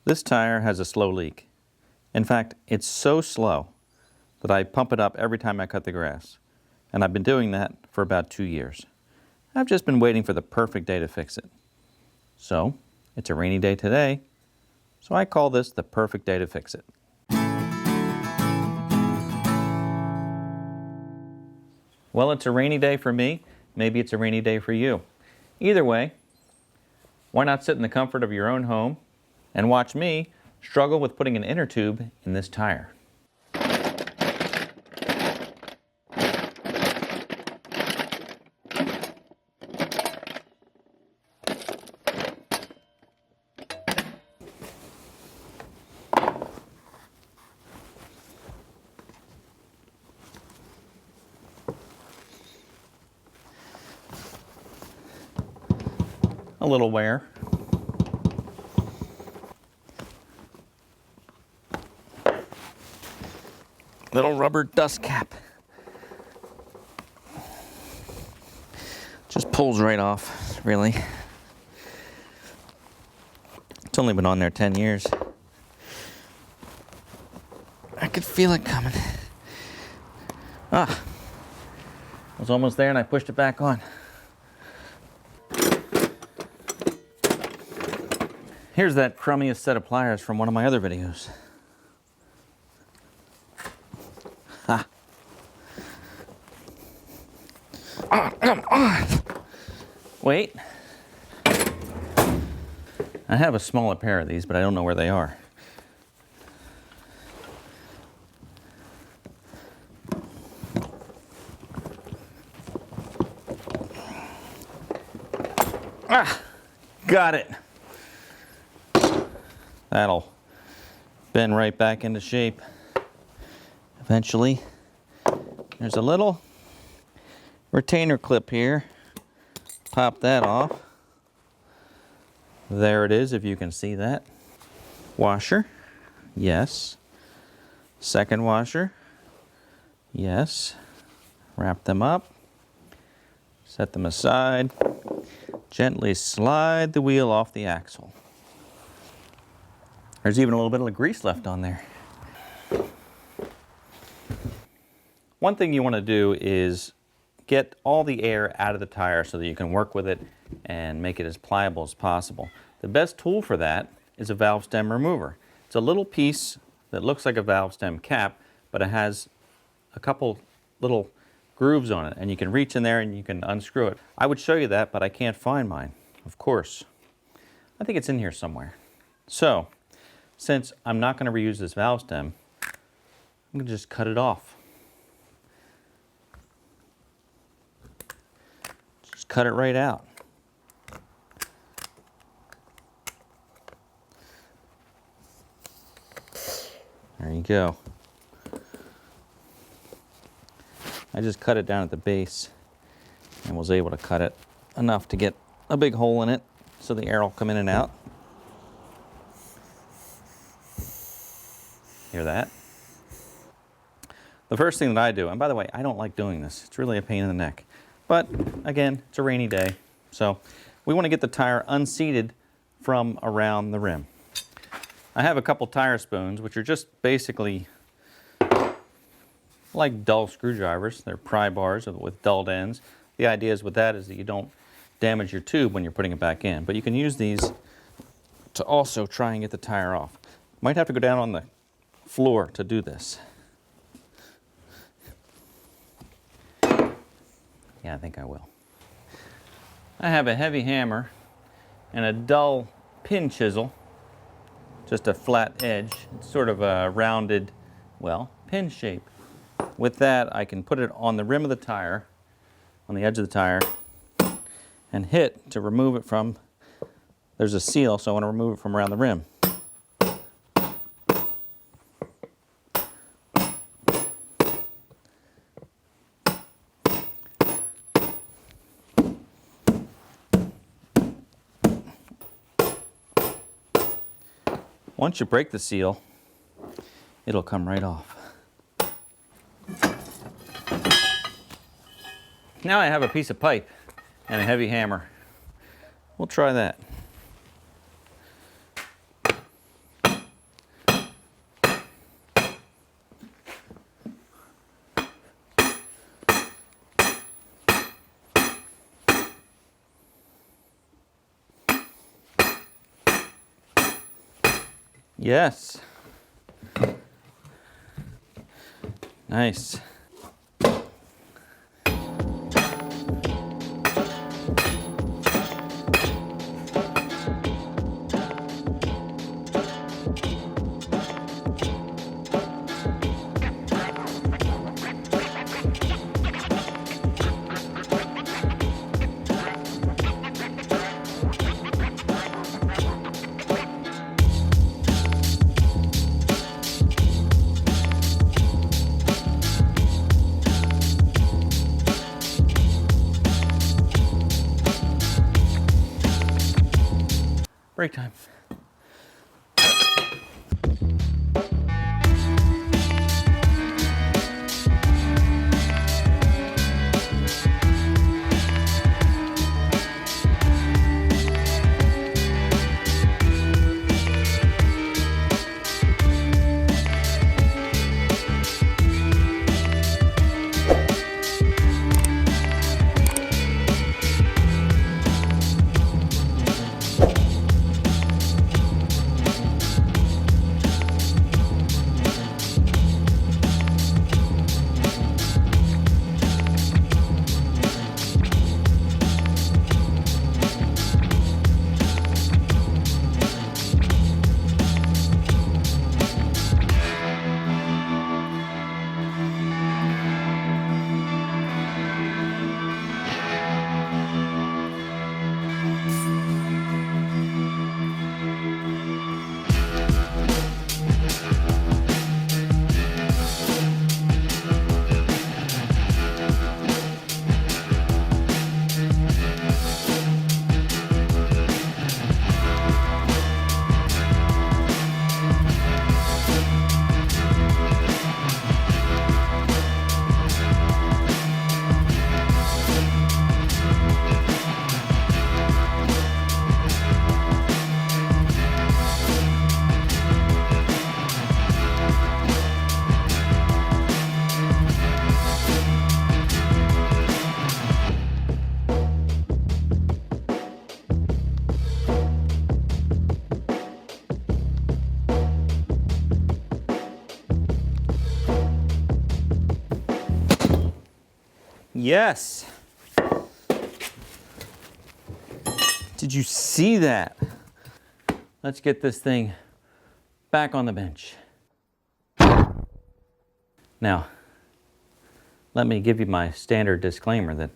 This tire has a slow leak. In fact, it's so slow that I pump it up every time I cut the grass. And I've been doing that for about 2 years. I've just been waiting for the perfect day to fix it. So, it's a rainy day today, so I call this the perfect day to fix it. Well, it's a rainy day for me. Maybe it's a rainy day for you. Either way, why not sit in the comfort of your own home and watch me struggle with putting an inner tube in this tire. A little wear. Little rubber dust cap. Just pulls right off, really. It's only been on there 10 years. I could feel it coming. Ah, I was almost there and I pushed it back on. Here's that crummiest set of pliers from one of my other videos. Ha. Oh, come on. Wait. I have a smaller pair of these, but I don't know where they are. Ah, got it. That'll bend right back into shape eventually. There's a little retainer clip here. Pop that off. There it is, if you can see that. Washer, yes. Second washer, yes. Wrap them up. Set them aside. Gently slide the wheel off the axle. There's even a little bit of grease left on there. One thing you want to do is get all the air out of the tire so that you can work with it and make it as pliable as possible. The best tool for that is a valve stem remover. It's a little piece that looks like a valve stem cap, but it has a couple little grooves on it, and you can reach in there and you can unscrew it. I would show you that, but I can't find mine, of course. I think it's in here somewhere. So, since I'm not going to reuse this valve stem, I'm going to just cut it off. Just cut it right out. There you go. I just cut it down at the base and was able to cut it enough to get a big hole in it so the air will come in and out. Hear that? The first thing that I do, and by the way, I don't like doing this. It's really a pain in the neck. But again, it's a rainy day, so we want to get the tire unseated from around the rim. I have a couple tire spoons, which are just basically like dull screwdrivers. They're pry bars with dulled ends. The idea is with that is that you don't damage your tube when you're putting it back in. But you can use these to also try and get the tire off. Might have to go down on the floor to do this. Yeah, I think I will. I have a heavy hammer and a dull pin chisel, just a flat edge. It's sort of a rounded, well, pin shape. With that, I can put it on the rim of the tire, on the edge of the tire, and hit to remove it from, there's a seal, so I want to remove it from around the rim. Once you break the seal, it'll come right off. Now I have a piece of pipe and a heavy hammer. We'll try that. Yes. Nice. Break time. Yes. Did you see that? Let's get this thing back on the bench. Now, let me give you my standard disclaimer that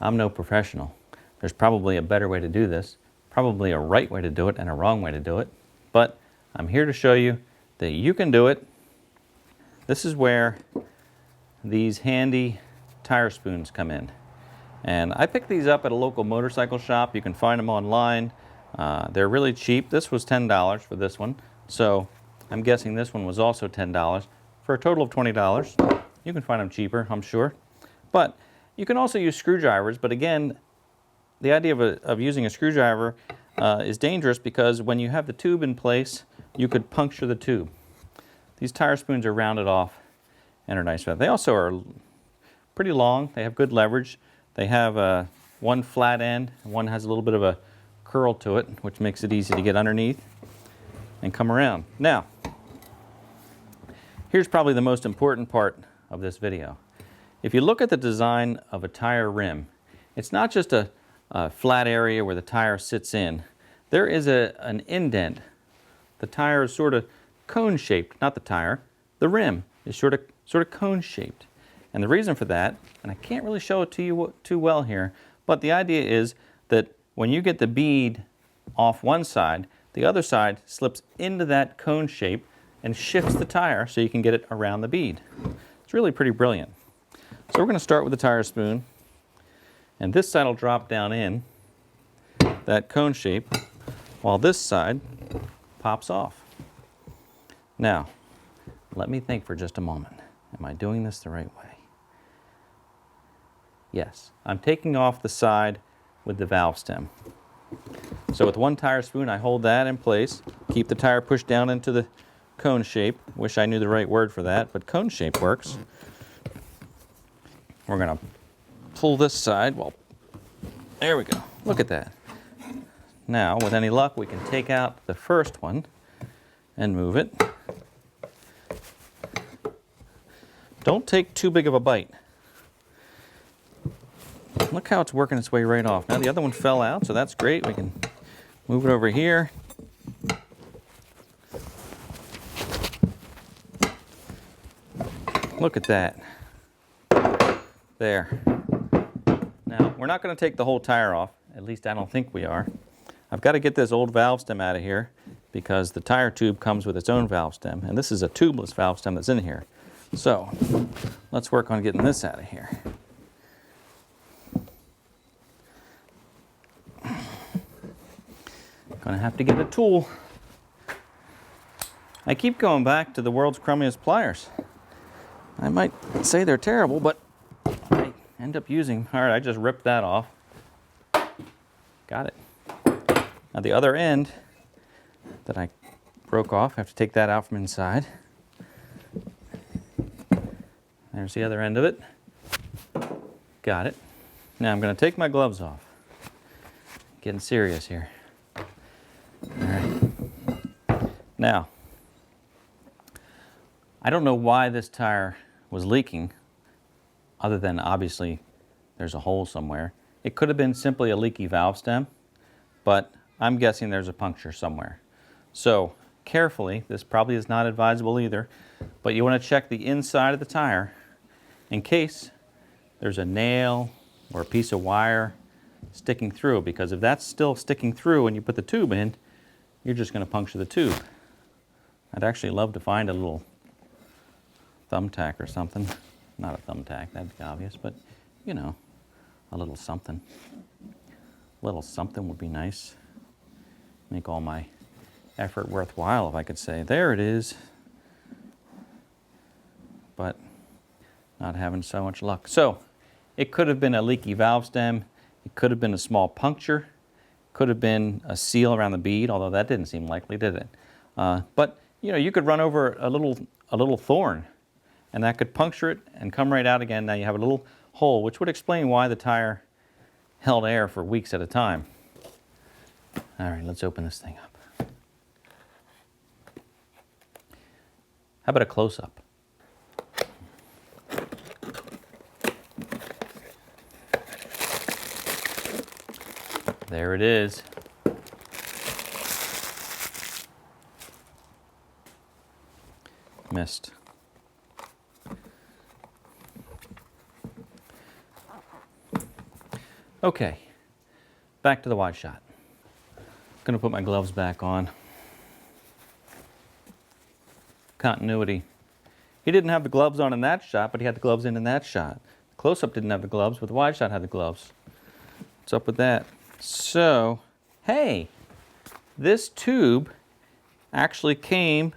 I'm no professional. There's probably a better way to do this, probably a right way to do it and a wrong way to do it, but I'm here to show you that you can do it. This is where these handy tire spoons come in. And I picked these up at a local motorcycle shop. You can find them online. They're really cheap. This was $10 for this one. So I'm guessing this one was also $10 for a total of $20. You can find them cheaper, I'm sure. But you can also use screwdrivers. But again, the idea of using a screwdriver is dangerous because when you have the tube in place, you could puncture the tube. These tire spoons are rounded off and are nice. They also are pretty long. They have good leverage. They have one flat end, and one has a little bit of a curl to it, which makes it easy to get underneath and come around. Now, here's probably the most important part of this video. If you look at the design of a tire rim, it's not just a flat area where the tire sits in. There is an indent. The tire is sort of cone-shaped, not the tire. The rim is sort of cone-shaped. And the reason for that, and I can't really show it to you too well here, but the idea is that when you get the bead off one side, the other side slips into that cone shape and shifts the tire so you can get it around the bead. It's really pretty brilliant. So we're going to start with the tire spoon, and this side will drop down in that cone shape while this side pops off. Now, let me think for just a moment. Am I doing this the right way? Yes, I'm taking off the side with the valve stem. So with one tire spoon, I hold that in place, keep the tire pushed down into the cone shape. Wish I knew the right word for that, but cone shape works. We're going to pull this side. Well, there we go. Look at that. Now, with any luck, we can take out the first one and move it. Don't take too big of a bite. Look how it's working its way right off. Now the other one fell out, so that's great. We can move it over here. Look at that. There. Now, we're not going to take the whole tire off. At least I don't think we are. I've got to get this old valve stem out of here because the tire tube comes with its own valve stem, and this is a tubeless valve stem that's in here. So, let's work on getting this out of here. Gonna have to get a tool. I keep going back to the world's crummiest pliers. I might say they're terrible, but I end up using. All right, I just ripped that off. Got it. Now the other end that I broke off, I have to take that out from inside. There's the other end of it. Got it. Now I'm going to take my gloves off. Getting serious here. All right. Now, I don't know why this tire was leaking, other than obviously there's a hole somewhere. It could have been simply a leaky valve stem, but I'm guessing there's a puncture somewhere. So carefully, this probably is not advisable either, but you want to check the inside of the tire in case there's a nail or a piece of wire sticking through, because if that's still sticking through when you put the tube in, you're just going to puncture the tube. I'd actually love to find a little thumbtack or something. Not a thumbtack, that'd be obvious, but you know, a little something. A little something would be nice. Make all my effort worthwhile, if I could say. There it is. But not having so much luck. So it could have been a leaky valve stem. It could have been a small puncture. Could have been a seal around the bead, although that didn't seem likely, did it? But you know, you could run over a little thorn, and that could puncture it and come right out again. Now you have a little hole, which would explain why the tire held air for weeks at a time. All right, let's open this thing up. How about a close-up? There it is. Missed. Okay, back to the wide shot. Gonna put my gloves back on. Continuity. He didn't have the gloves on in that shot, but he had the gloves in that shot. Close-up didn't have the gloves, but the wide shot had the gloves. What's up with that? So, hey, this tube actually came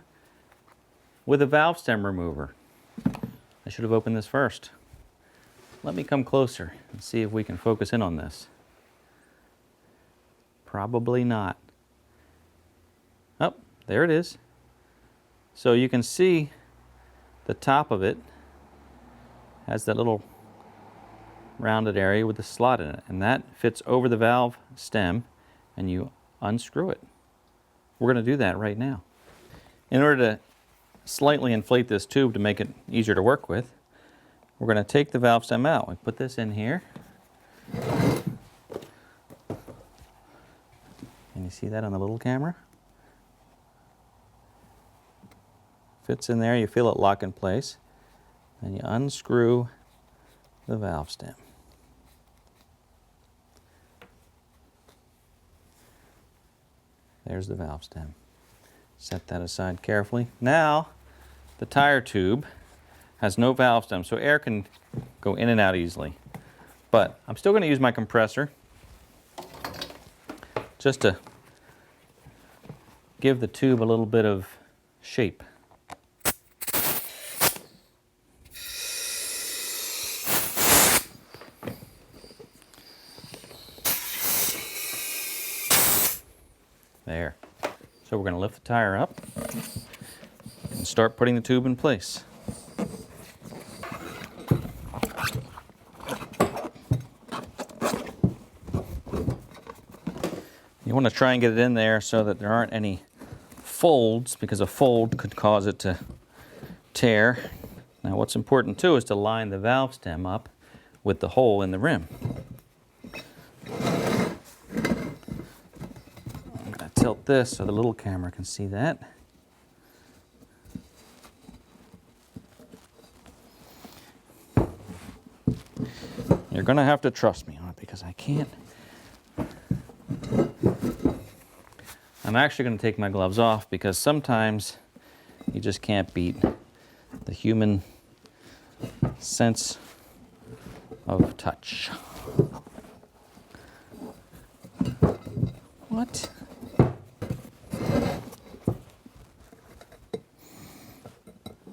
with a valve stem remover. I should have opened this first. Let me come closer and see if we can focus in on this. Probably not. Oh, there it is. So you can see the top of it has that little rounded area with a slot in it, and that fits over the valve stem, and you unscrew it. We're going to do that right now. In order to slightly inflate this tube to make it easier to work with, we're going to take the valve stem out. We put this in here. Can you see that on the little camera? Fits in there, you feel it lock in place. Then you unscrew the valve stem. There's the valve stem. Set that aside carefully. Now, the tire tube has no valve stem, so air can go in and out easily. But I'm still going to use my compressor just to give the tube a little bit of shape. There. So we're going to lift the tire up and start putting the tube in place. You want to try and get it in there so that there aren't any folds, because a fold could cause it to tear. Now what's important too is to line the valve stem up with the hole in the rim. I'm going to tilt this so the little camera can see that. You're going to have to trust me on it because I can't. I'm actually going to take my gloves off because sometimes you just can't beat the human sense of touch. What?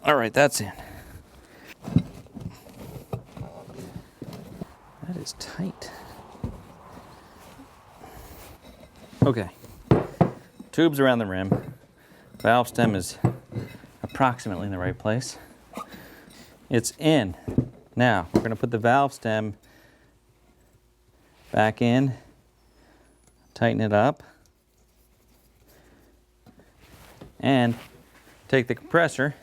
All right, that's in. That is tight. Okay. Tubes around the rim. Valve stem is approximately in the right place. It's in. Now, we're going to put the valve stem back in, tighten it up, and take the compressor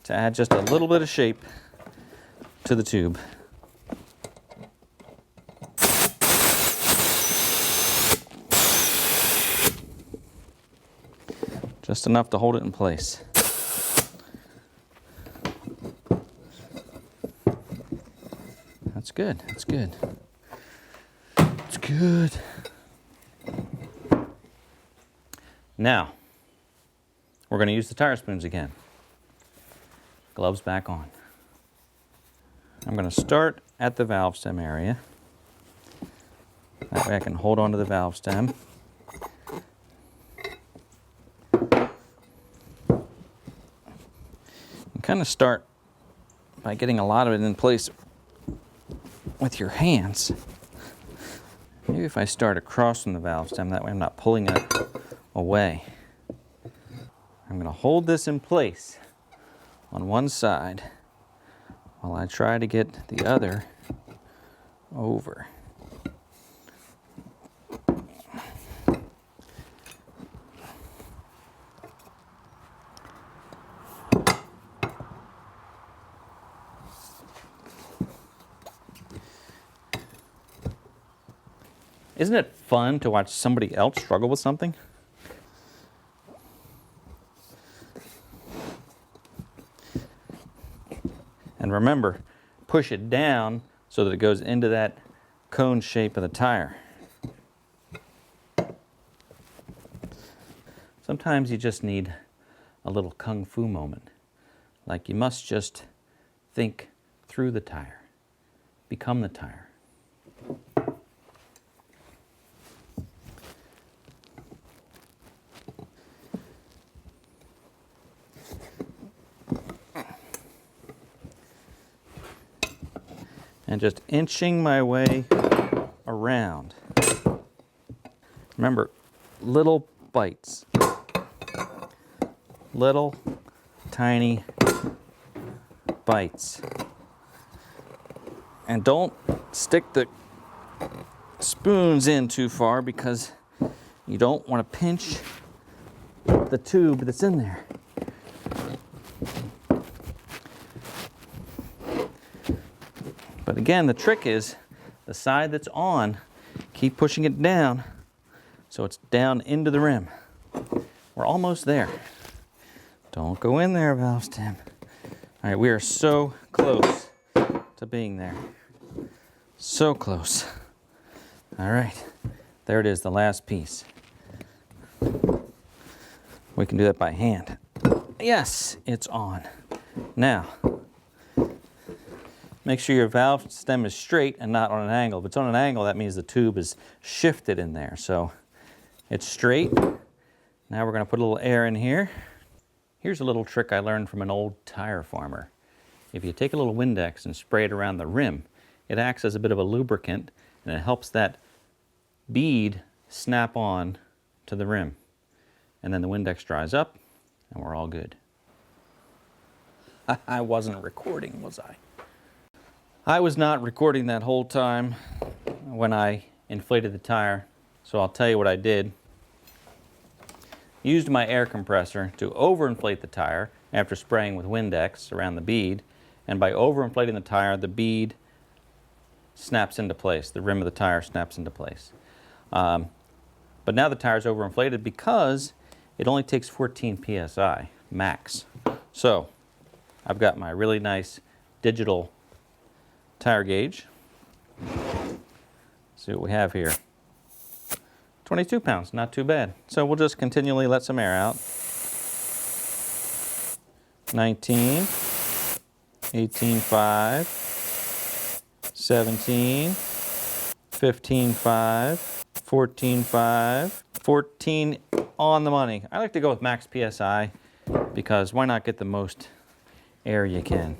to add just a little bit of shape to the tube. Just enough to hold it in place. That's good, that's good. It's good. Now, we're going to use the tire spoons again. Gloves back on. I'm going to start at the valve stem area. That way I can hold on to the valve stem. Kind of start by getting a lot of it in place with your hands. Maybe if I start across from the valve stem, that way I'm not pulling it away. I'm going to hold this in place on one side while I try to get the other over. Isn't it fun to watch somebody else struggle with something? And remember, push it down so that it goes into that cone shape of the tire. Sometimes you just need a little kung fu moment. Like you must just think through the tire, become the tire. And just inching my way around. Remember, little bites. Little tiny bites. And don't stick the spoons in too far because you don't want to pinch the tube that's in there. But again, the trick is the side that's on, keep pushing it down so it's down into the rim. We're almost there. Don't go in there, valve stem. All right, we are so close to being there. So close. All right, there it is, the last piece. We can do that by hand. Yes, it's on. Now, make sure your valve stem is straight and not on an angle. If it's on an angle, that means the tube is shifted in there. So it's straight. Now we're going to put a little air in here. Here's a little trick I learned from an old tire farmer. If you take a little Windex and spray it around the rim, it acts as a bit of a lubricant and it helps that bead snap on to the rim. And then the Windex dries up and we're all good. I wasn't recording, was I? I was not recording that whole time when I inflated the tire, so I'll tell you what I did. used my air compressor to overinflate the tire after spraying with Windex around the bead, and by overinflating the tire, the bead snaps into place. The rim of the tire snaps into place. But now the tire's overinflated because it only takes 14 psi max. So I've got my really nice digital tire gauge. See what we have here. 22 pounds, not too bad. So we'll just continually let some air out. 19, 18.5, 17, 15.5, 14.5, 14 on the money. I like to go with max PSI because why not get the most air you can.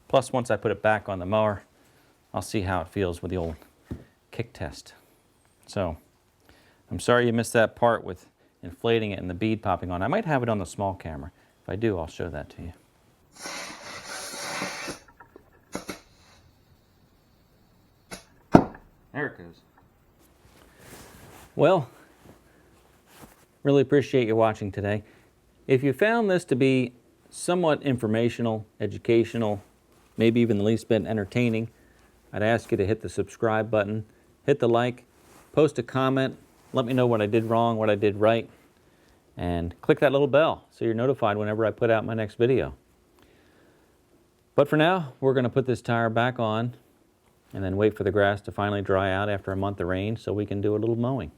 Plus, once I put it back on the mower, I'll see how it feels with the old kick test. So, I'm sorry you missed that part with inflating it and the bead popping on. I might have it on the small camera. If I do, I'll show that to you. There it goes. Well, really appreciate you watching today. If you found this to be somewhat informational, educational, maybe even the least bit entertaining, I'd ask you to hit the subscribe button, hit the like, post a comment, let me know what I did wrong, what I did right, and click that little bell so you're notified whenever I put out my next video. But for now, we're going to put this tire back on and then wait for the grass to finally dry out after a month of rain so we can do a little mowing.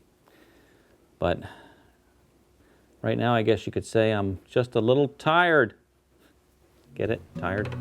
But right now, I guess you could say I'm just a little tired. Get it? Tired?